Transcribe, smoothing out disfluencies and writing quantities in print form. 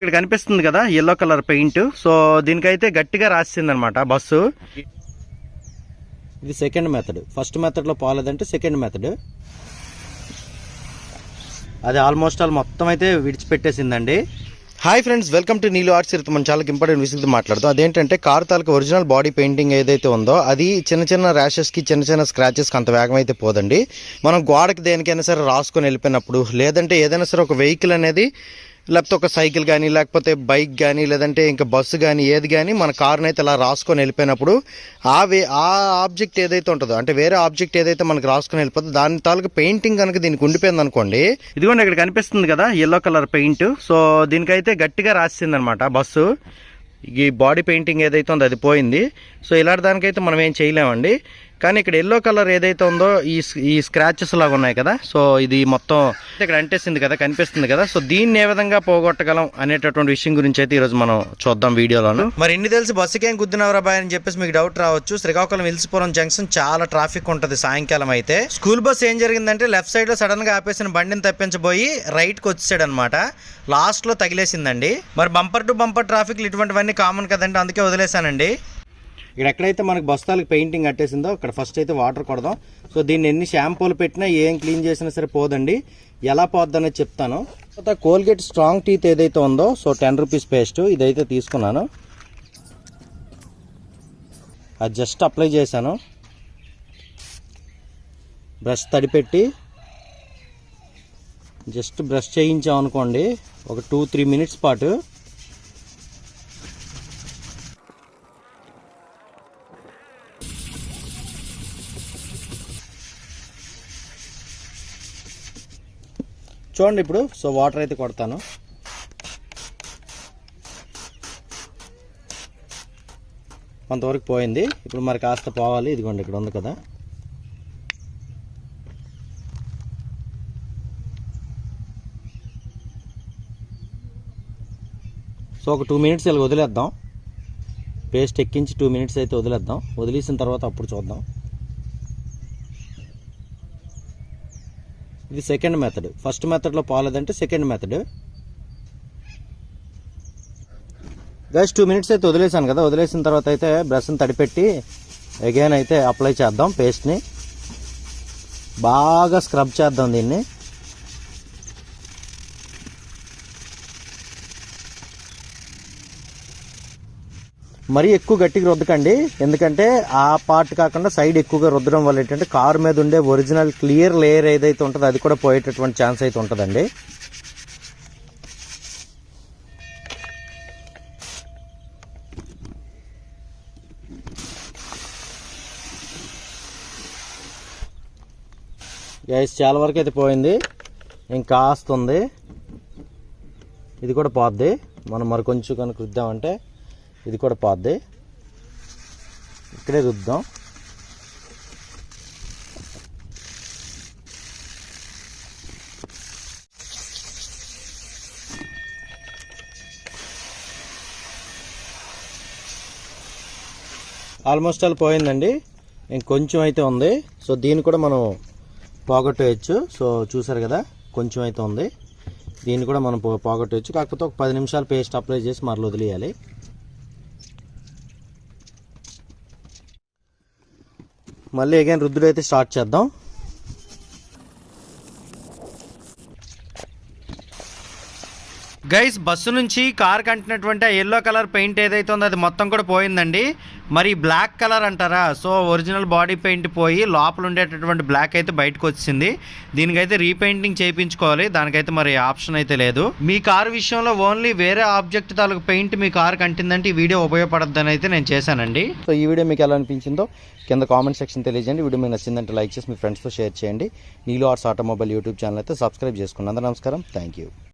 ఇక్కడ కనిపిస్తుంది కదా yellow కలర్ పెయింట్. సో దీనికైతే గట్టిగా రాసింది అనమాట బస్సు. ఇది సెకండ్ మెథడ్. ఫస్ట్ మెథడ్ లో పోలేదంటే సెకండ్ మెథడ్. అది ఆల్మోస్ట్ ఆల్ మొత్తం అయితే విడిచిపెట్టేసిందండి. Hi friends, welcome to Neelu arts. మనం చాలా ఇంపార్టెంట్ విషయంతో మాట్లాడుతాం. అదేంటంటే కార్ తాలూకు ఒరిజినల్ బాడీ పెయింటింగ్ ఏదైతే ఉందో అది చిన్న చిన్న ర్యాషెస్కి చిన్న స్క్రాచెస్కి అంత వేగం అయితే పోదండి. మనం గోడకి దేనికైనా సరే రాసుకొని వెళ్ళిపోయినప్పుడు, లేదంటే ఏదైనా సరే ఒక వెహికల్ అనేది, లేకపోతే ఒక సైకిల్ కానీ, లేకపోతే బైక్ కానీ, లేదంటే ఇంకా బస్సు కానీ, ఏది కానీ మన కార్ని అయితే ఇలా రాసుకొని వెళ్ళిపోయినప్పుడు ఆ ఆబ్జెక్ట్ ఏదైతే ఉంటుందో, అంటే వేరే ఆబ్జెక్ట్ ఏదైతే మనకు రాసుకొని వెళ్ళిపోతుందో దాని తాలూకు పెయింటింగ్ కనుక దీనికి ఉండిపోయింది అనుకోండి. ఇదిగోండి ఇక్కడ కనిపిస్తుంది కదా yellow కలర్ పెయింట్. సో దీనికైతే గట్టిగా రాసింది అనమాట బస్సు. ఈ బాడీ పెయింటింగ్ ఏదైతే ఉందో అది పోయింది. సో ఇలాంటి దానికైతే మనం ఏం చేయలేమండి. కానీ ఇక్కడ yellow కలర్ ఏదైతే ఉందో ఈ స్క్రాచెస్ లాగా ఉన్నాయి కదా, సో ఇది మొత్తం ఇక్కడ అంటేసింది కదా, కనిపిస్తుంది కదా. సో దీన్ని ఏ విధంగా పోగొట్టగలం అనేటటువంటి విషయం గురించి అయితే ఈరోజు మనం చూద్దాం వీడియోలోను. మరి ఇన్ని తెలిసి బస్సుకి ఏం గుద్దినవరా బాయ్ అని చెప్పేసి మీకు డౌట్ రావచ్చు. శ్రీకాకుళం విల్సిపురం జంక్షన్ చాలా ట్రాఫిక్ ఉంటుంది సాయంకాలం అయితే. స్కూల్ బస్ ఏం జరిగిందంటే లెఫ్ట్ సైడ్ లో సడన్ గా ఆపేసిన బండిని తప్పించబోయి రైట్ కి వచ్చేసాడు అనమాట. లాస్ట్ లో తగిలేసిందండి. మరి బంపర్ టు బంపర్ ట్రాఫిక్ ఇటువంటివన్నీ కామన్ కదండి, అందుకే వదిలేశానండి. ఇక్కడ ఎక్కడైతే మనకు బస్తాలకు పెయింటింగ్ కట్టేసిందో అక్కడ ఫస్ట్ అయితే వాటర్ కొడదాం. సో దీన్ని ఎన్ని షాంపూలు పెట్టినా ఏం క్లీన్ చేసినా సరే పోదండి. ఎలా పోద్ది అనేది చెప్తాను. తర్వాత కోల్గేట్ స్ట్రాంగ్ టీత్ ఏదైతే ఉందో, సో 10 రూపీస్ పేస్ట్ ఇదైతే తీసుకున్నాను. అది జస్ట్ అప్లై చేశాను. బ్రష్ తడిపెట్టి జస్ట్ బ్రష్ చేయించాం అనుకోండి ఒక 2-3 మినిట్స్ పాటు. చూడండి ఇప్పుడు. సో వాటర్ అయితే కొడతాను. కొంతవరకు పోయింది. ఇప్పుడు మరి కాస్త పోవాలి. ఇదిగోండి ఇక్కడ ఉంది కదా. సో ఒక 2 మినిట్స్ ఇలా వదిలేద్దాం. పేస్ట్ ఎక్కించి 2 మినిట్స్ అయితే వదిలేద్దాం. వదిలేసిన తర్వాత అప్పుడు చూద్దాం. ఇది సెకండ్ మెథడ్. ఫస్ట్ మెథడ్లో పోలేదంటే సెకండ్ మెథడ్. గైస్ 2 మినిట్స్ అయితే వదిలేసాను కదా. వదిలేసిన తర్వాత అయితే బ్రష్ని తడిపెట్టి అగైన్ అయితే అప్లై చేద్దాం పేస్ట్ని. బాగా స్క్రబ్ చేద్దాం దీన్ని. మరీ ఎక్కువ గట్టిగా రుద్దకండి, ఎందుకంటే ఆ పార్ట్ కాకుండా సైడ్ ఎక్కువగా రుద్దడం వల్ల ఏంటంటే కారు మీద ఉండే ఒరిజినల్ క్లియర్ లేయర్ ఏదైతే ఉంటుందో అది కూడా పోయేటటువంటి ఛాన్స్ అయితే ఉంటుందండి. గైస్ చాలా వరకు అయితే పోయింది. ఇంకాస్తుంది. ఇది కూడా పోద్ది. మనం మరి కొంచెం కనుక రుద్దామంటే ఇది కూడా పోద్ది. ఇక్కడే రుద్దాం. ఆల్మోస్ట్ ఆల్ పోయిందండి. ఇంకొంచెం అయితే ఉంది. సో దీన్ని కూడా మనం పోగొట్టేయచ్చు. సో చూసారు కదా, కొంచెం అయితే ఉంది. దీన్ని కూడా మనం పోగొట్టేయచ్చు. కాకపోతే ఒక 10 నిమిషాలు పేస్ట్ అప్లై చేసి మరలు వదిలేయాలి. మళ్ళీ అగైన్ రుద్దుడు అయితే స్టార్ట్ చేద్దాం. గైస్ బస్సు నుంచి కార్ కంటినటువంటి ఆ yellow కలర్ పెయింట్ ఏదైతే ఉందో అది మొత్తం కూడా పోయిందండి. మరి బ్లాక్ కలర్ అంటారా, సో ఒరిజినల్ బాడీ పెయింట్ పోయి లోపల ఉండేటటువంటి బ్లాక్ అయితే బయటకు వచ్చింది. దీనికైతే రీపెయింటింగ్ చేయించుకోవాలి. దానికైతే మరి ఆప్షన్ అయితే లేదు. మీ కారు విషయంలో ఓన్లీ వేరే ఆబ్జెక్ట్ తాలూకు పెయింట్ మీ కారు కంటిందంటే ఈ వీడియో ఉపయోగపడద్దని అయితే నేను చేశానండి. సో ఈ వీడియో మీకు ఎలా అనిపించిందో కింద కామెంట్ సెక్షన్ తెలియజేయండి. వీడియో మీకు నచ్చిందంటే లైక్ చేసి మీ ఫ్రెండ్స్తో షేర్ చేయండి. నీలు ఆర్ట్స్ ఆటోమొబైల్ యూట్యూబ్ ఛానల్ అయితే సబ్స్క్రైబ్ చేసుకోండి. అందరూ నమస్కారం. Thank you.